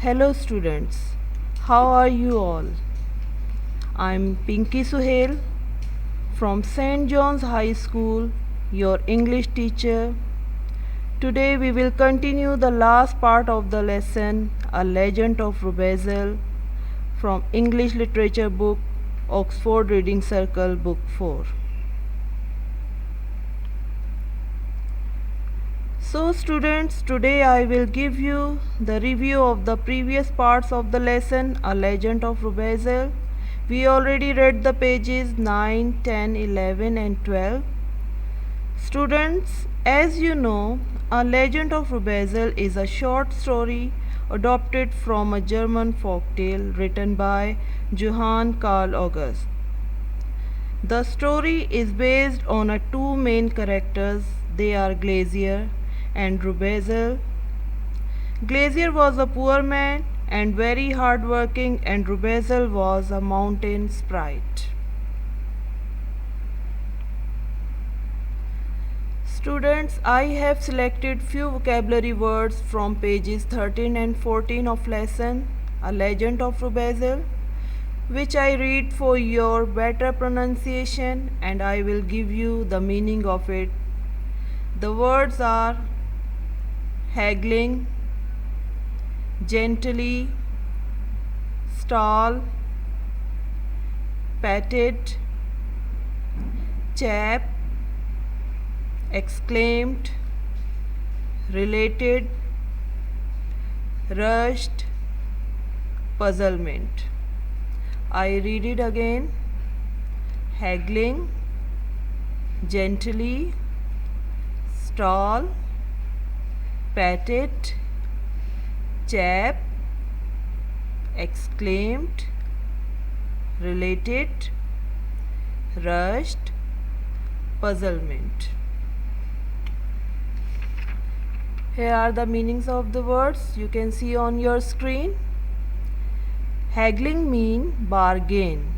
Hello students, how are you all? I'm Pinky Suhail from St. John's High School, your English teacher. Today we will continue the last part of the lesson, A Legend of Rubezahl, from English Literature book, Oxford Reading Circle, book 4. So students, today I will give you the review of the previous parts of the lesson, A Legend of Rubezahl. We already read the pages 9, 10, 11 and 12. Students, as you know, A Legend of Rubezahl is a short story adapted from a German folktale written by Johann Carl August. The story is based on two main characters. They are Glazier and Rubezahl. Glazier was a poor man and very hard-working, and Rubezahl was a mountain sprite. Students, I have selected few vocabulary words from pages 13 and 14 of lesson A Legend of Rubezahl, which I read for your better pronunciation, and I will give you the meaning of it. The words are haggling, gently, stall, patted, chap, exclaimed, related, rushed, puzzlement. I read it again. Haggling, gently, stall, patted, chap, exclaimed, related, rushed, puzzlement. Here are the meanings of the words you can see on your screen. Haggling mean bargain.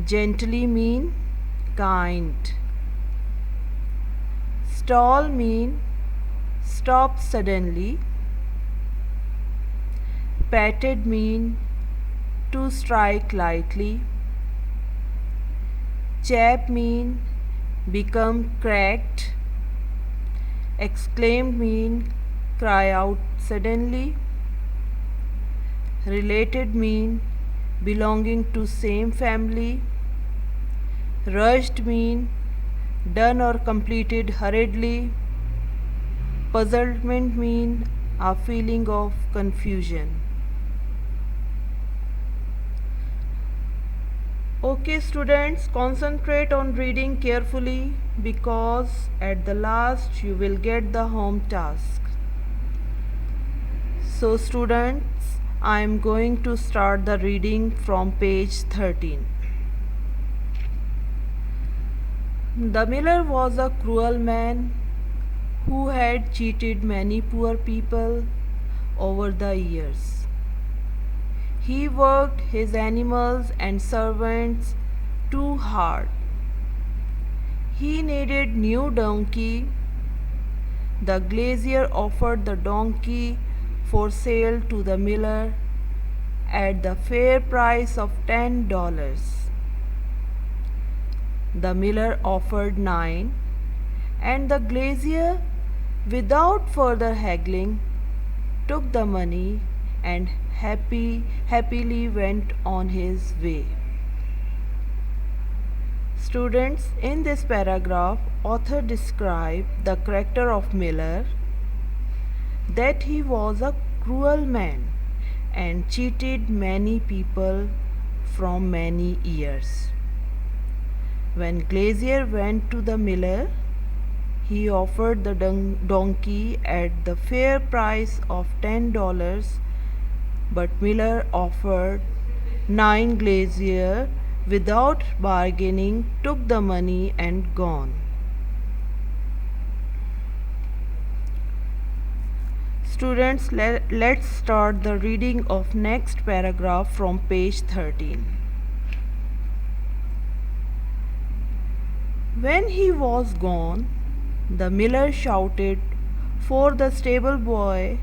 Gently mean kind. Stall mean stop suddenly. Patted mean to strike lightly. Chap mean become cracked. Exclaimed mean cry out suddenly. Related mean belonging to same family. Rushed mean done or completed hurriedly. Puzzlement mean a feeling of confusion. Okay students, concentrate on reading carefully because at the last you will get the home task. So students, I am going to start the reading from page 13. The miller was a cruel man who had cheated many poor people over the years. He worked his animals and servants too hard. He needed new donkey. The glazier offered the donkey for sale to the miller at the fair price of $10. The miller offered 9, and the glazier, without further haggling, took the money and happily went on his way. Students, in this paragraph, author described the character of Miller, that he was a cruel man and cheated many people from many years. When Glazier went to the miller, he offered the donkey at the fair price of $10, but Miller offered 9. Glazier, without bargaining, took the money and gone. Students, let's start the reading of next paragraph from page 13. When he was gone, the miller shouted for the stable boy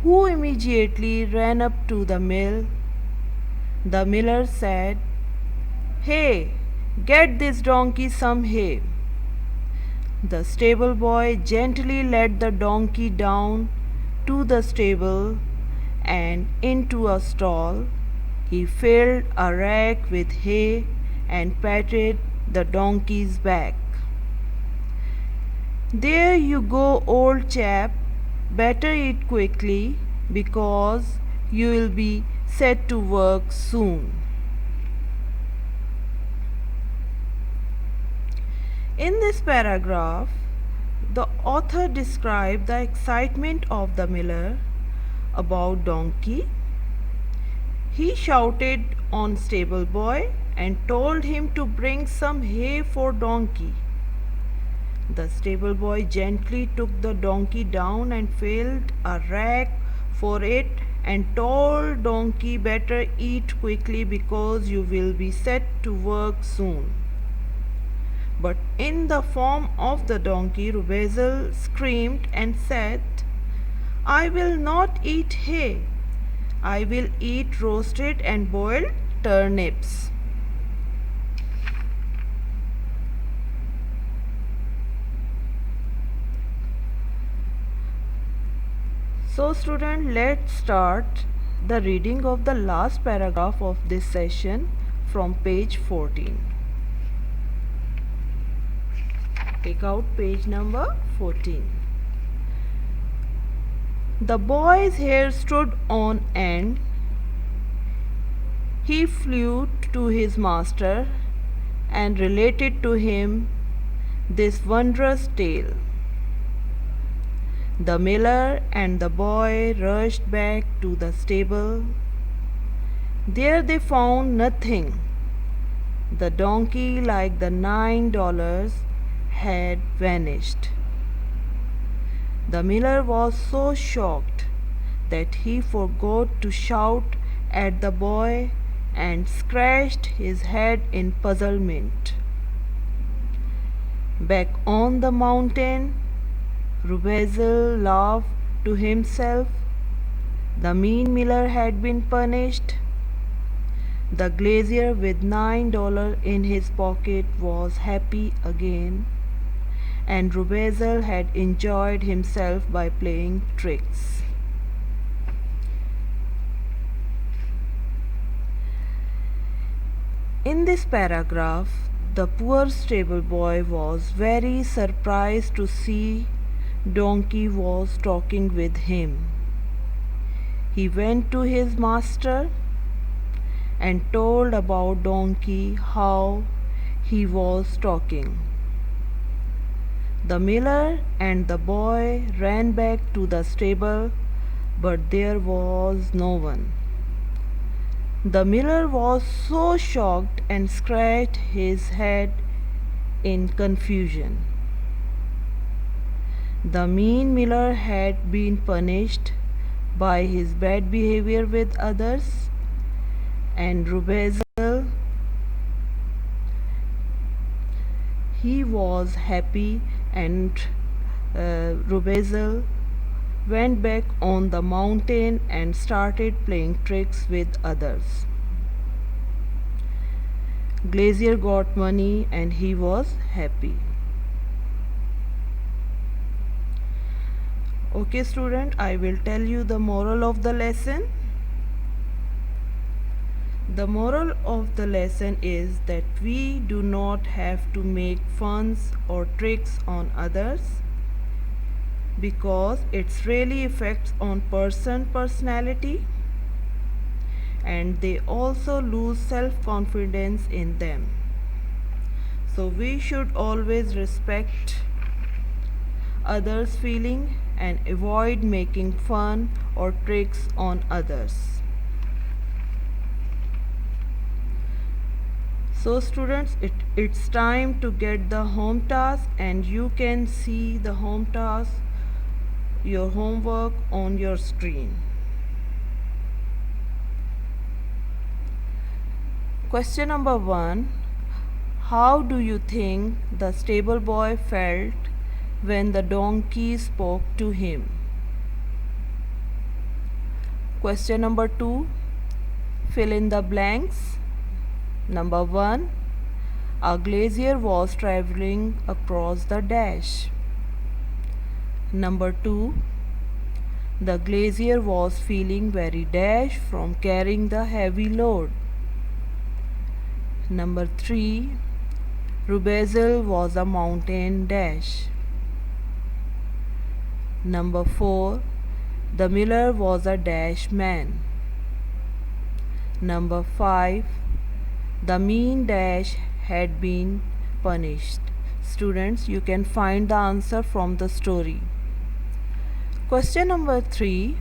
who immediately ran up to the mill. The miller said, "Hey, get this donkey some hay." The stable boy gently led the donkey down to the stable and into a stall. He filled a rack with hay and patted the donkey's back. "There you go, old chap. Better eat quickly, because you will be set to work soon." In this paragraph, the author described the excitement of the miller about donkey. He shouted on stable boy and told him to bring some hay for donkey. The stable boy gently took the donkey down and filled a rack for it and told donkey, "Better eat quickly, because you will be set to work soon." But in the form of the donkey, Rubezahl screamed and said, "I will not eat hay. I will eat roasted and boiled turnips." So student, let's start the reading of the last paragraph of this session from page 14. Take out page number 14. The boy's hair stood on end. He flew to his master and related to him this wondrous tale. The miller and the boy rushed back to the stable. There they found nothing. The donkey, like the $9, had vanished. The miller was so shocked that he forgot to shout at the boy and scratched his head in puzzlement. Back on the mountain, Rubezahl laughed to himself. The mean miller had been punished. The glazier, with $9 in his pocket, was happy again, and Rubezahl had enjoyed himself by playing tricks. In this paragraph, the poor stable boy was very surprised to see donkey was talking with him. He went to his master and told about donkey, how he was talking. The miller and the boy ran back to the stable, but there was no one. The miller was so shocked and scratched his head in confusion. The mean miller had been punished by his bad behavior with others, and Rubezahl, he was happy, and Rubezahl went back on the mountain and started playing tricks with others. Glazier got money and he was happy. Okay student, I will tell you the moral of the lesson. The moral of the lesson is that we do not have to make funs or tricks on others, because it really affects on personality, and they also lose self-confidence in them. So we should always respect others' feeling and avoid making fun or tricks on others. So students, it's time to get the home task, and you can see the home task, your homework, on your screen. Question number 1. How do you think the stable boy felt when the donkey spoke to him? Question number 2. Fill in the blanks. Number 1. A glacier was traveling across the dash. Number 2. The glacier was feeling very dash from carrying the heavy load. Number 3. Rubezahl was a mountain dash. Number 4. The miller was a dash man. Number 5. The mean dash had been punished. Students, you can find the answer from the story. Question number 3.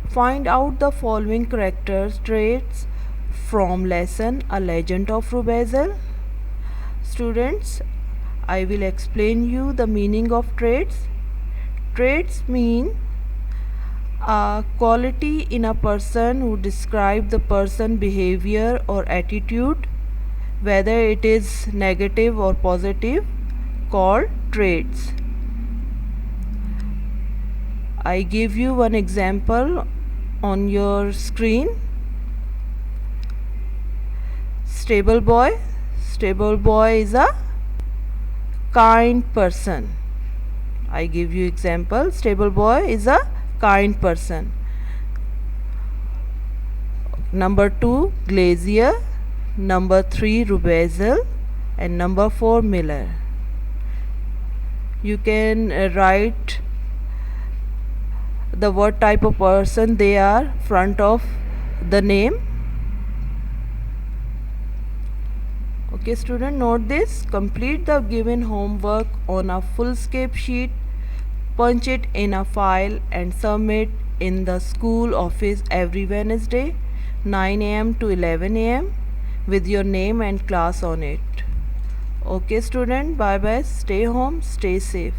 Find out the following character traits from lesson A Legend of Rubezahl. Students, I will explain you the meaning of traits. Traits mean a quality in a person who describe the person behavior or attitude, whether it is negative or positive, called traits. I give you one example on your screen. Stable boy. Stable boy is a kind person. I give you example. Stable boy is a kind person. Number 2, glacier. Number 3, Rubezahl. And number 4, miller. You can write the what type of person they are front of the name. Okay student, note this. Complete the given homework on a fullscape sheet, punch it in a file and submit in the school office every Wednesday 9 am to 11 am with your name and class on it. Okay student, bye bye, stay home, stay safe.